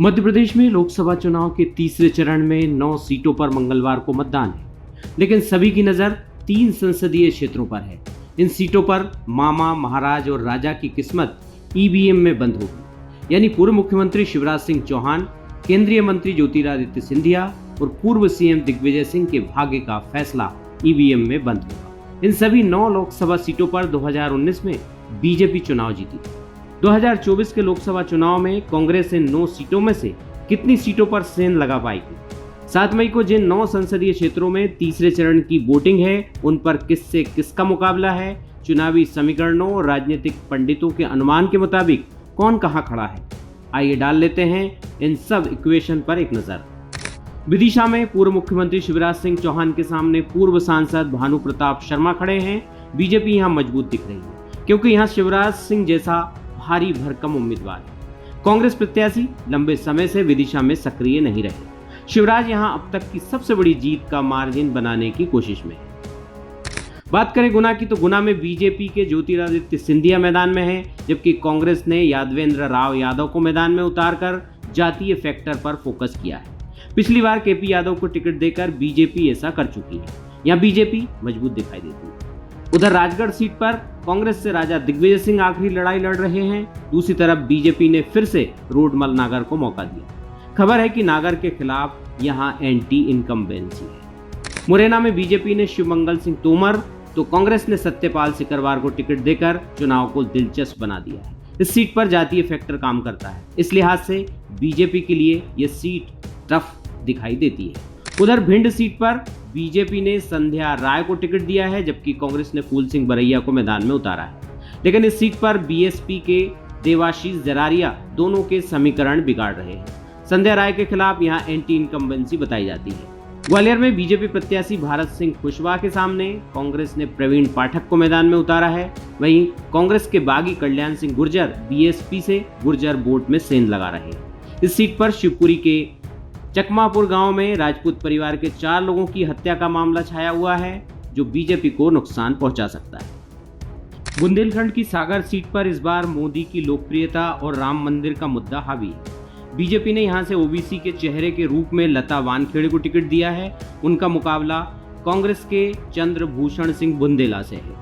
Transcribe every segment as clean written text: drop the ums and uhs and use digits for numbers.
मध्य प्रदेश में लोकसभा चुनाव के तीसरे चरण में 9 सीटों पर मंगलवार को मतदान है, लेकिन सभी की नजर 3 संसदीय क्षेत्रों पर है। इन सीटों पर मामा, महाराज और राजा की किस्मत ईवीएम में बंद होगी, यानी पूर्व मुख्यमंत्री शिवराज सिंह चौहान, केंद्रीय मंत्री ज्योतिरादित्य सिंधिया और पूर्व सीएम दिग्विजय सिंह के भाग्य का फैसला ईवीएम में बंद होगा। इन सभी 9 लोकसभा सीटों पर 2019 में बीजेपी चुनाव जीती थी। 2024 के लोकसभा चुनाव में कांग्रेस इन 9 सीटों में से कितनी सीटों पर सेंध लगा पाएगी? 7 मई को जिन 9 संसदीय क्षेत्रों में तीसरे चरण की वोटिंग है, उन पर किससे किसका मुकाबला है, चुनावी समीकरणों और राजनीतिक पंडितों के अनुमान के मुताबिक कौन कहां खड़ा है, आइए डाल लेते हैं इन सब इक्वेशन पर एक नजर। विदिशा में पूर्व मुख्यमंत्री शिवराज सिंह चौहान के सामने पूर्व सांसद भानु प्रताप शर्मा खड़े हैं। बीजेपी यहां मजबूत दिख रही है, क्योंकि यहां शिवराज सिंह जैसा भारी भरकम उम्मीदवार है। कांग्रेस प्रत्याशी लंबे समय से विदिशा में सक्रिय नहीं रहे। शिवराज यहां अब तक की सबसे बड़ी जीत का मार्जिन बनाने की कोशिश में है। बात करें गुना की, तो गुना में बीजेपी के ज्योतिरादित्य सिंधिया मैदान में है, जबकि कांग्रेस ने यादवेंद्र राव यादव को मैदान में उतारकर जातीय फैक्टर पर फोकस किया है। पिछली बार केपी यादव को टिकट देकर बीजेपी ऐसा कर चुकी है। यहां बीजेपी मजबूत दिखाई देती है। उधर राजगढ़ सीट पर कांग्रेस से राजा दिग्विजय सिंह आखिरी लड़ाई लड़ रहे हैं। दूसरी तरफ बीजेपी ने फिर से रोडमल नागर को मौका दिया। खबर है कि नागर के खिलाफ यहां एंटी इनकम्बेंसी है। मुरैना में बीजेपी ने शिवमंगल सिंह तोमर, तो कांग्रेस ने सत्यपाल सिकरवार को टिकट देकर चुनाव को दिलचस्प बना दिया है। इस सीट पर जातीय फैक्टर काम करता है, इस लिहाज से बीजेपी के लिए यह सीट टफ दिखाई देती है। उधर भिंड सीट पर बीजेपी ने संध्या राय को टिकट दिया है, जबकि कांग्रेस ने फूल सिंह बरैया को मैदान में उतारा है। लेकिन इस सीट पर बीएसपी के देवाशीष जरारिया दोनों के समीकरण बिगाड़ रहे हैं। संध्या राय के खिलाफ यहां एंटी इनकम्बेंसी बताई जाती है। ग्वालियर में बीजेपी प्रत्याशी भारत सिंह कुशवाहा के सामने कांग्रेस ने प्रवीण पाठक को मैदान में उतारा है। वहीं कांग्रेस के बागी कल्याण सिंह गुर्जर बीएसपी से गुर्जर वोट में सेंध लगा रहे हैं। इस सीट पर शिवपुरी के चकमापुर गांव में राजपूत परिवार के 4 लोगों की हत्या का मामला छाया हुआ है, जो बीजेपी को नुकसान पहुंचा सकता है। बुंदेलखंड की सागर सीट पर इस बार मोदी की लोकप्रियता और राम मंदिर का मुद्दा हावी है। बीजेपी ने यहां से ओबीसी के चेहरे के रूप में लता वानखेड़े को टिकट दिया है। उनका मुकाबला कांग्रेस के चंद्रभूषण सिंह बुंदेला से है।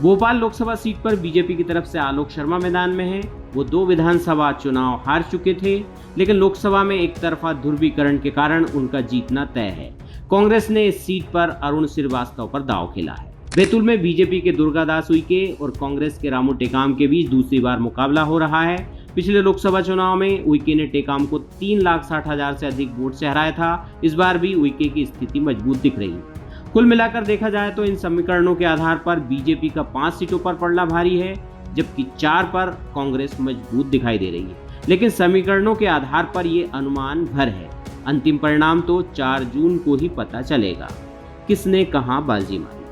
भोपाल लोकसभा सीट पर बीजेपी की तरफ से आलोक शर्मा मैदान में है। वो 2 विधानसभा चुनाव हार चुके थे, लेकिन लोकसभा में एक तरफा ध्रुवीकरण के कारण उनका जीतना तय है। कांग्रेस ने इस सीट पर अरुण श्रीवास्तव पर दांव खेला है। बैतूल में बीजेपी के दुर्गादास उइके और कांग्रेस के रामू टेकाम के बीच दूसरी बार मुकाबला हो रहा है। पिछले लोकसभा चुनाव में उइके ने टेकाम को 3,60,000 से अधिक वोट से हराया था। इस बार भी उइके की स्थिति मजबूत दिख रही है। कुल मिलाकर देखा जाए तो इन समीकरणों के आधार पर बीजेपी का 5 सीटों पर पड़ना भारी है, जबकि 4 पर कांग्रेस मजबूत दिखाई दे रही है। लेकिन समीकरणों के आधार पर ये अनुमान भर है। अंतिम परिणाम तो 4 जून को ही पता चलेगा, किसने कहां बाजी मारी।